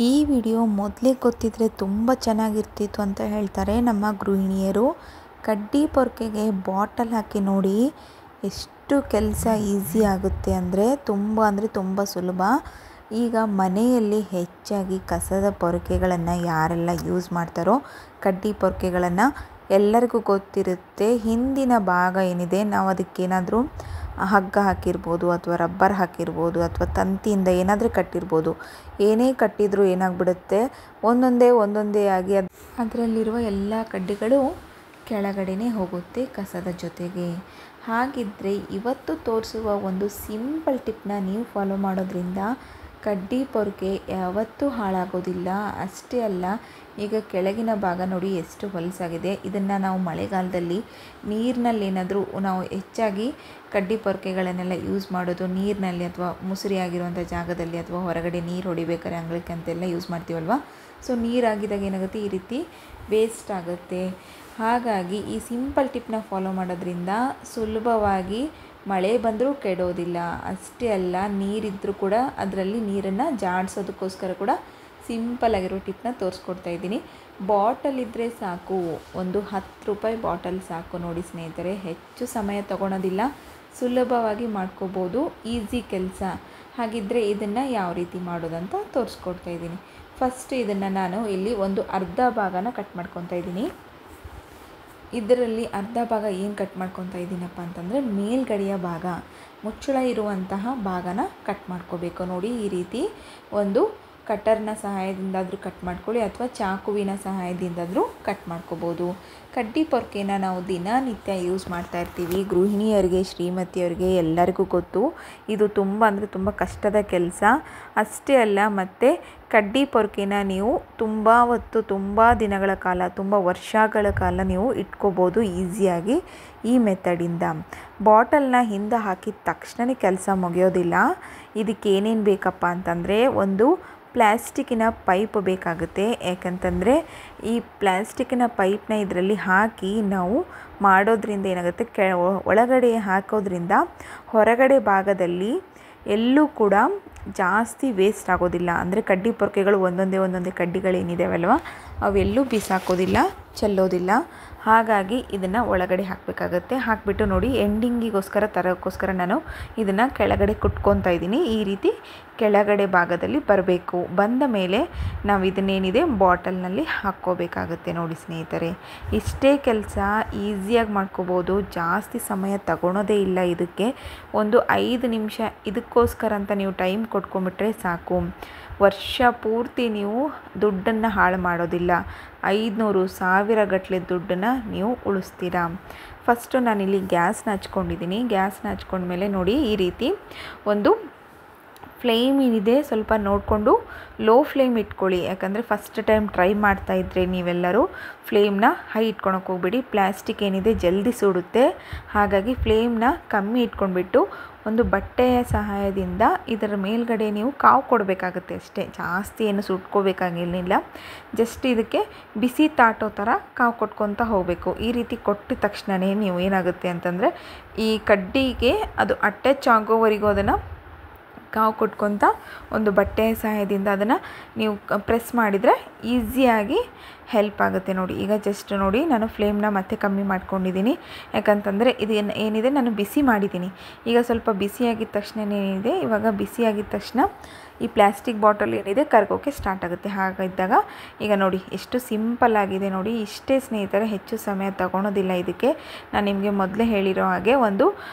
ಈ ವಿಡಿಯೋ ಮೊದಲೇ ಗೊತ್ತಿದ್ದರೆ ತುಂಬ ಚೆನ್ನಾಗಿರ್ತಿತ್ತು ಅಂತ ಹೇಳ್ತಾರೆ ನಮ್ಮ ಗೃಹಿಣಿಯರು. ಕಡ್ಡಿ ಪೊರ್ಕೆಗೆ ಬಾಟಲ್ ಹಾಕಿ ನೋಡಿ ಎಷ್ಟು ಕೆಲಸ ಈಸಿ ಆಗುತ್ತೆ ಅಂದರೆ ತುಂಬ ಸುಲಭ. ಈಗ ಮನೆಯಲ್ಲಿ ಹೆಚ್ಚಾಗಿ ಕಸದ ಪೊರ್ಕೆಗಳನ್ನು ಯಾರೆಲ್ಲ ಯೂಸ್ ಮಾಡ್ತಾರೋ ಕಡ್ಡಿ ಪೊರ್ಕೆಗಳನ್ನು ಎಲ್ಲರಿಗೂ ಗೊತ್ತಿರುತ್ತೆ. ಹಿಂದಿನ ಭಾಗ ಏನಿದೆ ನಾವು ಅದಕ್ಕೇನಾದರೂ ಹಗ್ಗ ಹಾಕಿರ್ಬೋದು ಅಥವಾ ರಬ್ಬರ್ ಹಾಕಿರ್ಬೋದು ಅಥವಾ ತಂತಿಯಿಂದ ಏನಾದರೂ ಕಟ್ಟಿರ್ಬೋದು. ಏನೇ ಕಟ್ಟಿದರೂ ಏನಾಗ್ಬಿಡುತ್ತೆ, ಒಂದೊಂದೇ ಆಗಿ ಅದರಲ್ಲಿರುವ ಎಲ್ಲ ಕಡ್ಡಿಗಳು ಕೆಳಗಡೆನೇ ಹೋಗುತ್ತೆ ಕಸದ ಜೊತೆಗೆ. ಹಾಗಿದ್ದರೆ ಇವತ್ತು ತೋರಿಸುವ ಒಂದು ಸಿಂಪಲ್ ಟಿಪ್ನ ನೀವು ಫಾಲೋ ಮಾಡೋದ್ರಿಂದ ಕಡ್ಡಿ ಪೊರ್ಕೆ ಯಾವತ್ತೂ ಹಾಳಾಗೋದಿಲ್ಲ. ಅಷ್ಟೇ ಅಲ್ಲ, ಈಗ ಕೆಳಗಿನ ಭಾಗ ನೋಡಿ ಎಷ್ಟು ಹೊಲಸಾಗಿದೆ. ಇದನ್ನು ನಾವು ಮಳೆಗಾಲದಲ್ಲಿ ನೀರಿನಲ್ಲಿ ಏನಾದರೂ ನಾವು ಹೆಚ್ಚಾಗಿ ಕಡ್ಡಿ ಪೊರ್ಕೆಗಳನ್ನೆಲ್ಲ ಯೂಸ್ ಮಾಡೋದು ನೀರಿನಲ್ಲಿ ಅಥವಾ ಮುಸುರಿ ಆಗಿರುವಂಥ ಜಾಗದಲ್ಲಿ ಅಥವಾ ಹೊರಗಡೆ ನೀರು ಹೊಡಿಬೇಕಾದ್ರೆ ಅಂಗಳಕ್ಕೆ ಅಂತೆಲ್ಲ ಯೂಸ್ ಮಾಡ್ತೀವಲ್ವ. ಸೊ ನೀರಾಗಿದ್ದಾಗ ಏನಾಗುತ್ತೆ, ಈ ರೀತಿ ವೇಸ್ಟ್ ಆಗುತ್ತೆ. ಹಾಗಾಗಿ ಈ ಸಿಂಪಲ್ ಟಿಪ್ನ ಫಾಲೋ ಮಾಡೋದ್ರಿಂದ ಸುಲಭವಾಗಿ ಮಳೆ ಬಂದರೂ ಕೆಡೋದಿಲ್ಲ. ಅಷ್ಟೇ ಅಲ್ಲ, ನೀರಿದ್ದರೂ ಕೂಡ ಅದರಲ್ಲಿ ನೀರನ್ನು ಜಾಡಿಸೋದಕ್ಕೋಸ್ಕರ ಕೂಡ ಸಿಂಪಲ್ ಆಗಿರೋ ಟಿಪ್ನ ತೋರಿಸ್ಕೊಡ್ತಾ ಇದ್ದೀನಿ. ಬಾಟಲ್ ಇದ್ದರೆ ಸಾಕು, ಒಂದು 10 ರೂಪಾಯಿ ಬಾಟಲ್ ಸಾಕು ನೋಡಿ ಸ್ನೇಹಿತರೆ. ಹೆಚ್ಚು ಸಮಯ ತಗೊಳೋದಿಲ್ಲ, ಸುಲಭವಾಗಿ ಮಾಡ್ಕೋಬೋದು, ಈಸಿ ಕೆಲಸ. ಹಾಗಿದ್ದರೆ ಇದನ್ನು ಯಾವ ರೀತಿ ಮಾಡೋದಂತ ತೋರಿಸ್ಕೊಡ್ತಾ ಇದ್ದೀನಿ. ಫಸ್ಟ್ ಇದನ್ನು ನಾನು ಇಲ್ಲಿ ಒಂದು ಅರ್ಧ ಭಾಗನ ಕಟ್ ಮಾಡ್ಕೊತಾ ಇದ್ದೀನಿ. ಇದರಲ್ಲಿ ಅರ್ಧ ಭಾಗ ಏನು ಕಟ್ ಮಾಡ್ಕೊತಾ ಇದ್ದೀನಪ್ಪ ಅಂತಂದರೆ ಮೇಲ್ಗಡೆಯ ಭಾಗ, ಮುಚ್ಚಳ ಇರುವಂತಹ ಭಾಗನ ಕಟ್ ಮಾಡ್ಕೋಬೇಕು. ನೋಡಿ, ಈ ರೀತಿ ಒಂದು ಕಟರ್ನ ಸಹಾಯದಿಂದಾದರೂ ಕಟ್ ಮಾಡ್ಕೊಳ್ಳಿ ಅಥವಾ ಚಾಕುವಿನ ಸಹಾಯದಿಂದಾದರೂ ಕಟ್ ಮಾಡ್ಕೋಬೋದು. ಕಡ್ಡಿ ಪೊರ್ಕೆನ ನಾವು ದಿನನಿತ್ಯ ಯೂಸ್ ಮಾಡ್ತಾ ಇರ್ತೀವಿ. ಗೃಹಿಣಿಯರಿಗೆ, ಶ್ರೀಮತಿಯವರಿಗೆ ಎಲ್ಲರಿಗೂ ಗೊತ್ತು, ಇದು ತುಂಬ ಕಷ್ಟದ ಕೆಲಸ. ಅಷ್ಟೇ ಅಲ್ಲ, ಮತ್ತು ಕಡ್ಡಿ ಪೊರ್ಕೆನ ನೀವು ತುಂಬ ಹೊತ್ತು, ತುಂಬ ದಿನಗಳ ಕಾಲ, ತುಂಬ ವರ್ಷಗಳ ಕಾಲ ನೀವು ಇಟ್ಕೋಬೋದು ಈಸಿಯಾಗಿ ಈ ಮೆಥಡಿಂದ. ಬಾಟಲ್ನ ಹಿಂದೆ ಹಾಕಿದ ತಕ್ಷಣವೇ ಕೆಲಸ ಮುಗಿಯೋದಿಲ್ಲ. ಇದಕ್ಕೆ ಏನೇನು ಬೇಕಪ್ಪ ಅಂತಂದರೆ ಒಂದು ಪ್ಲ್ಯಾಸ್ಟಿಕ್ಕಿನ ಪೈಪ್ ಬೇಕಾಗುತ್ತೆ. ಯಾಕಂತಂದರೆ ಈ ಪ್ಲ್ಯಾಸ್ಟಿಕ್ಕಿನ ಪೈಪ್ನ ಇದರಲ್ಲಿ ಹಾಕಿ ನಾವು ಮಾಡೋದ್ರಿಂದ ಏನಾಗುತ್ತೆ, ಒಳಗಡೆ ಹಾಕೋದ್ರಿಂದ ಹೊರಗಡೆ ಭಾಗದಲ್ಲಿ ಎಲ್ಲೂ ಕೂಡ ಜಾಸ್ತಿ ವೇಸ್ಟ್ ಆಗೋದಿಲ್ಲ. ಅಂದರೆ ಕಡ್ಡಿ ಪೊರ್ಕೆಗಳು ಒಂದೊಂದೇ ಕಡ್ಡಿಗಳೇನಿದಾವಲ್ವ ಅವೆಲ್ಲೂ ಬಿಸಾಕೋದಿಲ್ಲ, ಚೆಲ್ಲೋದಿಲ್ಲ. ಹಾಗಾಗಿ ಇದನ್ನು ಒಳಗಡೆ ಹಾಕಬೇಕಾಗತ್ತೆ. ಹಾಕಿಬಿಟ್ಟು ನೋಡಿ, ಎಂಡಿಂಗಿಗೋಸ್ಕರ ತರೋಕ್ಕೋಸ್ಕರ ನಾನು ಇದನ್ನು ಕೆಳಗಡೆ ಕುಟ್ಕೊತಾ ಇದ್ದೀನಿ. ಈ ರೀತಿ ಕೆಳಗಡೆ ಭಾಗದಲ್ಲಿ ಬರಬೇಕು. ಬಂದ ಮೇಲೆ ನಾವು ಇದನ್ನೇನಿದೆ ಬಾಟಲ್ನಲ್ಲಿ ಹಾಕ್ಕೋಬೇಕಾಗತ್ತೆ. ನೋಡಿ ಸ್ನೇಹಿತರೆ, ಇಷ್ಟೇ ಕೆಲಸ ಈಸಿಯಾಗಿ ಮಾಡ್ಕೋಬೋದು. ಜಾಸ್ತಿ ಸಮಯ ತಗೊಳೋದೇ ಇಲ್ಲ. ಇದಕ್ಕೆ ಒಂದು 5 ನಿಮಿಷ ಇದಕ್ಕೋಸ್ಕರ ಅಂತ ನೀವು ಟೈಮ್ ಕೊಟ್ಕೊಂಡ್ಬಿಟ್ರೆ ಸಾಕು. ವರ್ಷ ಪೂರ್ತಿ ನೀವು ದುಡ್ಡನ್ನು ಹಾಳು ಮಾಡೋದಿಲ್ಲ. 500,000 ಗಟ್ಟಲೆ ದುಡ್ಡನ್ನು ನೀವು ಉಳಿಸ್ತೀರಾ. ಫಸ್ಟು ನಾನಿಲ್ಲಿ ಗ್ಯಾಸ್ನ ಹಚ್ಕೊಂಡಿದ್ದೀನಿ. ಗ್ಯಾಸ್ನ ಹಚ್ಕೊಂಡ್ಮೇಲೆ ನೋಡಿ, ಈ ರೀತಿ ಒಂದು ಫ್ಲೇಮ್ ಏನಿದೆ ಸ್ವಲ್ಪ ನೋಡಿಕೊಂಡು ಲೋ ಫ್ಲೇಮ್ ಇಟ್ಕೊಳ್ಳಿ. ಯಾಕಂದರೆ ಫಸ್ಟ್ ಟೈಮ್ ಟ್ರೈ ಮಾಡ್ತಾಯಿದ್ರೆ ನೀವೆಲ್ಲರೂ ಫ್ಲೇಮ್ನ ಹೈ ಇಟ್ಕೊಳಕ್ಕೆ ಹೋಗ್ಬೇಡಿ. ಪ್ಲ್ಯಾಸ್ಟಿಕ್ ಏನಿದೆ ಜಲ್ದಿ ಸುಡುತ್ತೆ. ಹಾಗಾಗಿ ಫ್ಲೇಮ್ನ ಕಮ್ಮಿ ಇಟ್ಕೊಂಡ್ಬಿಟ್ಟು ಒಂದು ಬಟ್ಟೆಯ ಸಹಾಯದಿಂದ ಇದರ ಮೇಲ್ಗಡೆ ನೀವು ಕಾವು ಕೊಡಬೇಕಾಗುತ್ತೆ ಅಷ್ಟೇ. ಜಾಸ್ತಿ ಏನು ಸುಟ್ಕೋಬೇಕಾಗಿಲ್ಲ. ಜಸ್ಟ್ ಇದಕ್ಕೆ ಬಿಸಿ ತಾಟೋ ಥರ ಕಾವು ಕೊಟ್ಕೊತ ಹೋಗಬೇಕು. ಈ ರೀತಿ ಕೊಟ್ಟ ತಕ್ಷಣವೇ ನೀವು ಏನಾಗುತ್ತೆ ಅಂತಂದರೆ ಈ ಕಡ್ಡಿಗೆ ಅದು ಅಟ್ಯಾಚ್ ಆಗೋವರೆಗೂ ಅದನ್ನು ಕಾವು ಕೊಟ್ಕೊತ ಒಂದು ಬಟ್ಟೆಯ ಸಹಾಯದಿಂದ ಅದನ್ನು ನೀವು ಪ್ರೆಸ್ ಮಾಡಿದರೆ ಈಸಿಯಾಗಿ ಹೆಲ್ಪ್ ಆಗುತ್ತೆ. ನೋಡಿ, ಈಗ ಜಸ್ಟ್ ನೋಡಿ, ನಾನು ಫ್ಲೇಮ್ನ ಮತ್ತೆ ಕಮ್ಮಿ ಮಾಡ್ಕೊಂಡಿದ್ದೀನಿ. ಯಾಕಂತಂದರೆ ಇದು ಏನಿದೆ ನಾನು ಬಿಸಿ ಮಾಡಿದ್ದೀನಿ. ಈಗ ಸ್ವಲ್ಪ ಬಿಸಿಯಾಗಿದ್ದ ತಕ್ಷಣ ಏನಿದೆ, ಇವಾಗ ಬಿಸಿಯಾಗಿದ್ದ ತಕ್ಷಣ ಈ ಪ್ಲ್ಯಾಸ್ಟಿಕ್ ಬಾಟಲ್ ಏನಿದೆ ಕರ್ಗೋಕ್ಕೆ ಸ್ಟಾರ್ಟ್ ಆಗುತ್ತೆ. ಹಾಗಿದ್ದಾಗ ಈಗ ನೋಡಿ ಎಷ್ಟು ಸಿಂಪಲ್ ಆಗಿದೆ. ನೋಡಿ, ಇಷ್ಟೇ ಸ್ನೇಹಿತರೆ, ಹೆಚ್ಚು ಸಮಯ ತಗೊಳೋದಿಲ್ಲ. ಇದಕ್ಕೆ ನಾನು ನಿಮಗೆ ಮೊದಲೇ ಹೇಳಿರೋ ಹಾಗೆ ಒಂದು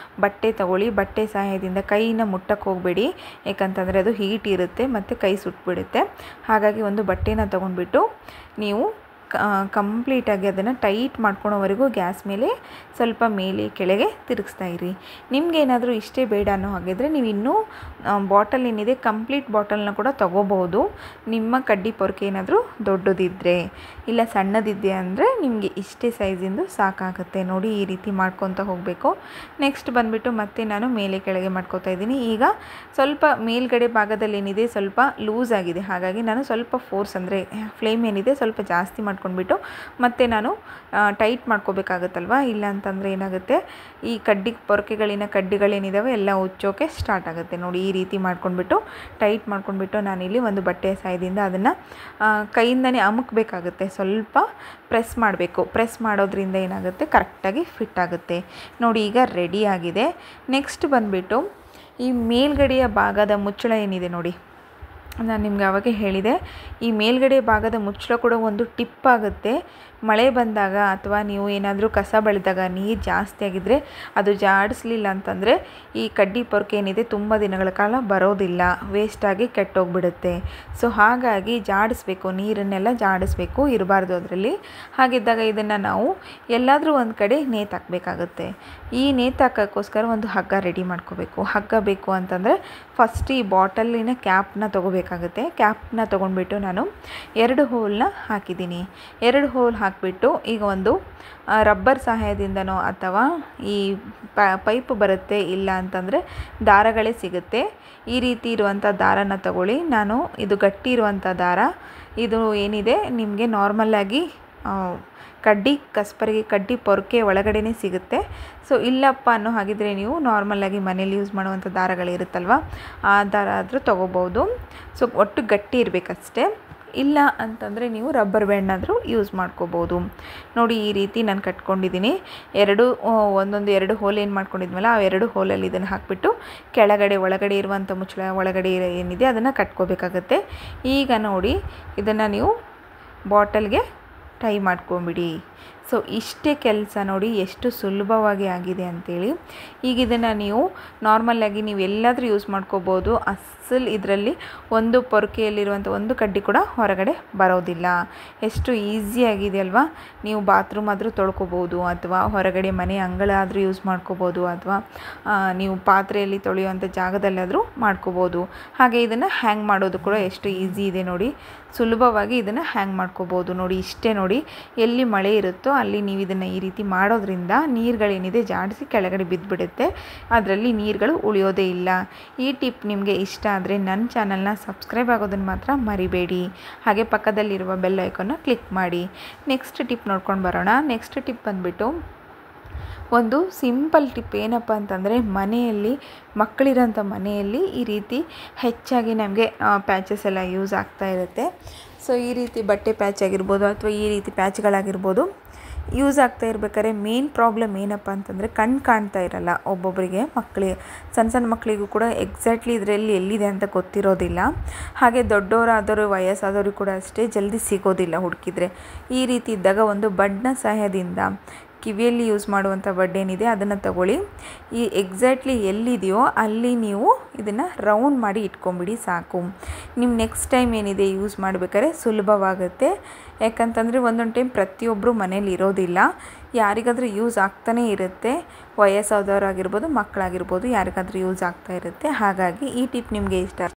ಬಟ್ಟೆ ತಗೊಳ್ಳಿ. ಬಟ್ಟೆ ಸಹಾಯದಿಂದ ಕೈನ ಮುಟ್ಟಕ್ಕೆ ಹೋಗಬೇಡಿ. ಯಾಕಂತಂದರೆ ಅದು ಹೀಟ್ ಇರುತ್ತೆ ಮತ್ತು ಕೈ ಸುಟ್ಬಿಡುತ್ತೆ. ಹಾಗಾಗಿ ಒಂದು ಬಟ್ಟೆನ ತೊಗೊಂಡ್ಬಿಟ್ಟು ನೀವು ಕಂಪ್ಲೀಟಾಗಿ ಅದನ್ನು ಟೈಟ್ ಮಾಡ್ಕೊಳೋವರೆಗೂ ಗ್ಯಾಸ್ ಮೇಲೆ ಸ್ವಲ್ಪ ಮೇಲೆ ಕೆಳಗೆ ತಿರುಗಿಸ್ತಾ ಇರಿ. ನಿಮ್ಗೆ ಏನಾದರೂ ಇಷ್ಟೇ ಬೇಡ ಅನ್ನೋ ಹಾಗಿದ್ರೆ ನೀವು ಇನ್ನೂ ಬಾಟಲ್ ಏನಿದೆ ಕಂಪ್ಲೀಟ್ ಬಾಟಲ್ನ ಕೂಡ ತೊಗೋಬೋದು. ನಿಮ್ಮ ಕಡ್ಡಿ ಪೊರ್ಕೆ ಏನಾದರೂ ದೊಡ್ಡದಿದ್ದರೆ, ಇಲ್ಲ ಸಣ್ಣದಿದೆ ಅಂದರೆ ನಿಮಗೆ ಇಷ್ಟೇ ಸೈಜಿಂದು ಸಾಕಾಗುತ್ತೆ. ನೋಡಿ, ಈ ರೀತಿ ಮಾಡ್ಕೊತ ಹೋಗಬೇಕು. ನೆಕ್ಸ್ಟ್ ಬಂದುಬಿಟ್ಟು ಮತ್ತೆ ನಾನು ಮೇಲೆ ಕೆಳಗೆ ಮಾಡ್ಕೊತಾ ಇದ್ದೀನಿ. ಈಗ ಸ್ವಲ್ಪ ಮೇಲ್ಗಡೆ ಭಾಗದಲ್ಲಿ ಏನಿದೆ ಸ್ವಲ್ಪ ಲೂಸ್ ಆಗಿದೆ. ಹಾಗಾಗಿ ನಾನು ಸ್ವಲ್ಪ ಫೋರ್ಸ್ ಅಂದರೆ ಫ್ಲೇಮ್ ಏನಿದೆ ಸ್ವಲ್ಪ ಜಾಸ್ತಿ ಮಾಡ್ಕೊಂಡು ಮಾಡ್ಕೊಂಡ್ಬಿಟ್ಟು ಮತ್ತೆ ನಾನು ಟೈಟ್ ಮಾಡ್ಕೋಬೇಕಾಗುತ್ತಲ್ವ, ಇಲ್ಲ ಅಂತಂದರೆ ಏನಾಗುತ್ತೆ ಈ ಪೊರಕೆಗಳಿನ ಕಡ್ಡಿಗಳೇನಿದ್ದಾವೆ ಎಲ್ಲ ಉಚ್ಚೋಕೆ ಸ್ಟಾರ್ಟ್ ಆಗುತ್ತೆ. ನೋಡಿ ಈ ರೀತಿ ಮಾಡ್ಕೊಂಡ್ಬಿಟ್ಟು ಟೈಟ್ ಮಾಡ್ಕೊಂಡ್ಬಿಟ್ಟು ನಾನಿಲ್ಲಿ ಒಂದು ಬಟ್ಟೆಯ ಸಹಾಯದಿಂದ ಅದನ್ನು ಕೈಯಿಂದನೇ ಅಮುಕಬೇಕಾಗುತ್ತೆ, ಸ್ವಲ್ಪ ಪ್ರೆಸ್ ಮಾಡಬೇಕು. ಪ್ರೆಸ್ ಮಾಡೋದ್ರಿಂದ ಏನಾಗುತ್ತೆ ಕರೆಕ್ಟಾಗಿ ಫಿಟ್ ಆಗುತ್ತೆ. ನೋಡಿ ಈಗ ರೆಡಿ ಆಗಿದೆ. ನೆಕ್ಸ್ಟ್ ಬಂದುಬಿಟ್ಟು ಈ ಮೇಲ್ಗಡೆಯ ಭಾಗದ ಮುಚ್ಚಳ ಏನಿದೆ ನೋಡಿ, ನಾನು ನಿಮ್ಗೆ ಆವಾಗ ಹೇಳಿದೆ, ಈ ಮೇಲ್ಗಡೆ ಭಾಗದ ಮುಚ್ಚಳ ಕೂಡ ಒಂದು ಟಿಪ್ ಆಗುತ್ತೆ. ಮಳೆ ಬಂದಾಗ ಅಥವಾ ನೀವು ಏನಾದರೂ ಕಸ ಬೆಳೆದಾಗ ನೀರು ಜಾಸ್ತಿ ಆಗಿದ್ದರೆ ಅದು ಜಾಡಿಸ್ಲಿಲ್ಲ ಅಂತಂದರೆ ಈ ಕಡ್ಡಿ ಪೊರಕೆ ಏನಿದೆ ತುಂಬ ದಿನಗಳ ಕಾಲ ಬರೋದಿಲ್ಲ, ವೇಸ್ಟಾಗಿ ಕೆಟ್ಟೋಗ್ಬಿಡುತ್ತೆ. ಸೊ ಹಾಗಾಗಿ ಜಾಡಿಸ್ಬೇಕು, ನೀರನ್ನೆಲ್ಲ ಜಾಡಿಸ್ಬೇಕು, ಇರಬಾರ್ದು ಅದರಲ್ಲಿ. ಹಾಗಿದ್ದಾಗ ಇದನ್ನು ನಾವು ಎಲ್ಲಾದರೂ ಒಂದು ಕಡೆ ನೇತಾಕಬೇಕಾಗುತ್ತೆ. ಈ ನೇತಾಕೋಕ್ಕೋಸ್ಕರ ಒಂದು ಹಗ್ಗ ರೆಡಿ ಮಾಡ್ಕೋಬೇಕು. ಹಗ್ಗ ಬೇಕು ಅಂತಂದರೆ ಫಸ್ಟ್ ಈ ಬಾಟಲಿನ ಕ್ಯಾಪ್ನ ತೊಗೋಬೇಕಾಗುತ್ತೆ. ಕ್ಯಾಪ್ನ ತೊಗೊಂಡ್ಬಿಟ್ಟು ನಾನು 2 ಹೋಲ್ನ ಹಾಕಿದ್ದೀನಿ. 2 ಹೋಲ್ ಹಾಕಿಬಿಟ್ಟು ಈಗ ಒಂದು ರಬ್ಬರ್ ಸಹಾಯದಿಂದನೋ ಅಥವಾ ಈ ಪೈಪ್ ಬರುತ್ತೆ, ಇಲ್ಲ ಅಂತಂದರೆ ದಾರಗಳೇ ಸಿಗುತ್ತೆ, ಈ ರೀತಿ ಇರುವಂಥ ದಾರನ ತಗೊಳ್ಳಿ. ನಾನು ಇದು ಗಟ್ಟಿ ಇರುವಂಥ ದಾರ, ಇದು ಏನಿದೆ ನಿಮಗೆ ನಾರ್ಮಲ್ಲಾಗಿ ಕಡ್ಡಿ ಪೊರಕೆ ಒಳಗಡೆನೇ ಸಿಗುತ್ತೆ. ಸೊ ಇಲ್ಲಪ್ಪ ಅನ್ನೋ ಹಾಗಿದ್ರೆ ನೀವು ನಾರ್ಮಲಾಗಿ ಮನೇಲಿ ಯೂಸ್ ಮಾಡುವಂಥ ದಾರಗಳಿರುತ್ತಲ್ವ, ಆ ದಾರ ಆದರೂ ತೊಗೋಬೋದು. ಸೊ ಒಟ್ಟು ಗಟ್ಟಿ ಇರಬೇಕಷ್ಟೇ. ಇಲ್ಲ ಅಂತಂದರೆ ನೀವು ರಬ್ಬರ್ ಬ್ಯಾಂಡ್ನಾದರೂ ಯೂಸ್ ಮಾಡ್ಕೋಬೋದು. ನೋಡಿ ಈ ರೀತಿ ನಾನು ಕಟ್ಕೊಂಡಿದ್ದೀನಿ. ಒಂದೊಂದು 2 ಹೋಲ್ ಏನು ಮಾಡ್ಕೊಂಡಿದ್ವಲ್ಲ ಆ 2 ಹೋಲಲ್ಲಿ ಇದನ್ನು ಹಾಕಿಬಿಟ್ಟು ಒಳಗಡೆ ಇರುವಂಥ ಮುಚ್ಚಳ ಒಳಗಡೆ ಏನಿದೆ ಅದನ್ನು ಕಟ್ಕೋಬೇಕಾಗತ್ತೆ. ಈಗ ನೋಡಿ ಇದನ್ನು ನೀವು ಬಾಟಲ್ಗೆ ಟೈ ಮಾಡ್ಕೊಂಬಿಡಿ. ಸೊ ಇಷ್ಟೇ ಕೆಲಸ. ನೋಡಿ ಎಷ್ಟು ಸುಲಭವಾಗಿ ಆಗಿದೆ ಅಂಥೇಳಿ. ಈಗ ಇದನ್ನು ನೀವು ನಾರ್ಮಲಾಗಿ ನೀವು ಎಲ್ಲಾದರೂ ಯೂಸ್ ಮಾಡ್ಕೋಬೋದು. ಅಸಲು ಇದರಲ್ಲಿ ಒಂದು ಪೊರಕೆಯಲ್ಲಿರುವಂಥ ಒಂದು ಕಡ್ಡಿ ಕೂಡ ಹೊರಗಡೆ ಬರೋದಿಲ್ಲ. ಎಷ್ಟು ಈಸಿಯಾಗಿದೆ ಅಲ್ವಾ. ನೀವು ಬಾತ್ರೂಮ್ ಆದರೂ ತೊಳ್ಕೊಬೋದು, ಅಥವಾ ಹೊರಗಡೆ ಮನೆ ಅಂಗಳ ಆದರೂ ಯೂಸ್ ಮಾಡ್ಕೋಬೋದು, ಅಥವಾ ನೀವು ಪಾತ್ರೆಯಲ್ಲಿ ತೊಳೆಯುವಂಥ ಜಾಗದಲ್ಲಾದರೂ ಮಾಡ್ಕೋಬೋದು. ಹಾಗೆ ಇದನ್ನು ಹ್ಯಾಂಗ್ ಮಾಡೋದು ಕೂಡ ಎಷ್ಟು ಈಸಿ ಇದೆ ನೋಡಿ. ಸುಲಭವಾಗಿ ಇದನ್ನು ಹ್ಯಾಂಗ್ ಮಾಡ್ಕೋಬೋದು. ನೋಡಿ ಇಷ್ಟೇ. ನೋಡಿ ಎಲ್ಲಿ ಮಳೆ ಇರುತ್ತೋ ಅಲ್ಲಿ ನೀವು ಇದನ್ನು ಈ ರೀತಿ ಮಾಡೋದ್ರಿಂದ ನೀರುಗಳೇನಿದೆ ಜಾಡಿಸಿ ಕೆಳಗಡೆ ಬಿದ್ದುಬಿಡುತ್ತೆ, ಅದರಲ್ಲಿ ನೀರುಗಳು ಉಳಿಯೋದೇ ಇಲ್ಲ. ಈ ಟಿಪ್ ನಿಮಗೆ ಇಷ್ಟ ಆದರೆ ನನ್ನ ಚಾನಲ್ನ ಸಬ್ಸ್ಕ್ರೈಬ್ ಆಗೋದನ್ನು ಮಾತ್ರ ಮರಿಬೇಡಿ. ಹಾಗೆ ಪಕ್ಕದಲ್ಲಿರುವ ಬೆಲ್ ಐಕಾನ್ನ ಕ್ಲಿಕ್ ಮಾಡಿ. ನೆಕ್ಸ್ಟ್ ಟಿಪ್ ನೋಡ್ಕೊಂಡು ಬರೋಣ. ನೆಕ್ಸ್ಟ್ ಟಿಪ್ ಬಂದುಬಿಟ್ಟು ಒಂದು ಸಿಂಪಲ್ ಟಿಪ್. ಏನಪ್ಪ ಅಂತಂದರೆ ಮಕ್ಕಳಿರೋಂಥ ಮನೆಯಲ್ಲಿ ಈ ರೀತಿ ಹೆಚ್ಚಾಗಿ ನಮಗೆ ಪ್ಯಾಚಸ್ ಎಲ್ಲ ಯೂಸ್ ಆಗ್ತಾ ಇರುತ್ತೆ. ಸೊ ಈ ರೀತಿ ಬಟ್ಟೆ ಪ್ಯಾಚ್ ಆಗಿರ್ಬೋದು ಅಥವಾ ಈ ರೀತಿ ಪ್ಯಾಚ್ಗಳಾಗಿರ್ಬೋದು ಯೂಸ್ ಆಗ್ತಾ ಇರ್ಬೇಕಾದ್ರೆ ಮೇನ್ ಪ್ರಾಬ್ಲಮ್ ಏನಪ್ಪ ಅಂತಂದರೆ ಕಣ್ಣು ಕಾಣ್ತಾ ಇರಲ್ಲ ಒಬ್ಬೊಬ್ಬರಿಗೆ. ಸಣ್ಣ ಮಕ್ಕಳಿಗೂ ಕೂಡ ಎಕ್ಸಾಕ್ಟ್ಲಿ ಇದರಲ್ಲಿ ಎಲ್ಲಿದೆ ಅಂತ ಗೊತ್ತಿರೋದಿಲ್ಲ. ಹಾಗೆ ದೊಡ್ಡವರಾದವರು ವಯಸ್ಸಾದವರು ಕೂಡ ಅಷ್ಟೇ ಜಲ್ದಿ ಸಿಗೋದಿಲ್ಲ ಹುಡುಕಿದ್ರೆ. ಈ ರೀತಿ ಇದ್ದಾಗ ಒಂದು ಬಡ್ನ ಸಹಾಯದಿಂದ ಕಿವಿಯಲ್ಲಿ ಯೂಸ್ ಮಾಡುವಂಥ ಬಡ್ ಏನಿದೆ ಅದನ್ನು ತಗೊಳ್ಳಿ. ಈ ಎಕ್ಸಾಕ್ಟ್ಲಿ ಎಲ್ಲಿದೆಯೋ ಅಲ್ಲಿ ನೀವು ಇದನ್ನು ರೌಂಡ್ ಮಾಡಿ ಇಟ್ಕೊಂಬಿಡಿ ಸಾಕು. ನಿಮ್ಮ ನೆಕ್ಸ್ಟ್ ಟೈಮ್ ಏನಿದೆ ಯೂಸ್ ಮಾಡಬೇಕಾದ್ರೆ ಸುಲಭವಾಗುತ್ತೆ. ಯಾಕಂತಂದರೆ ಒಂದೊಂದು ಟೈಮ್ ಪ್ರತಿಯೊಬ್ಬರು ಮನೇಲಿ ಇರೋದಿಲ್ಲ, ಯಾರಿಗಾದರೂ ಯೂಸ್ ಆಗ್ತಾನೇ ಇರುತ್ತೆ. ವಯಸ್ಸಾದವರಾಗಿರ್ಬೋದು, ಮಕ್ಕಳಾಗಿರ್ಬೋದು, ಯಾರಿಗಾದರೂ ಯೂಸ್ ಆಗ್ತಾ ಇರುತ್ತೆ. ಹಾಗಾಗಿ ಈ ಟಿಪ್ ನಿಮಗೆ ಇಷ್ಟ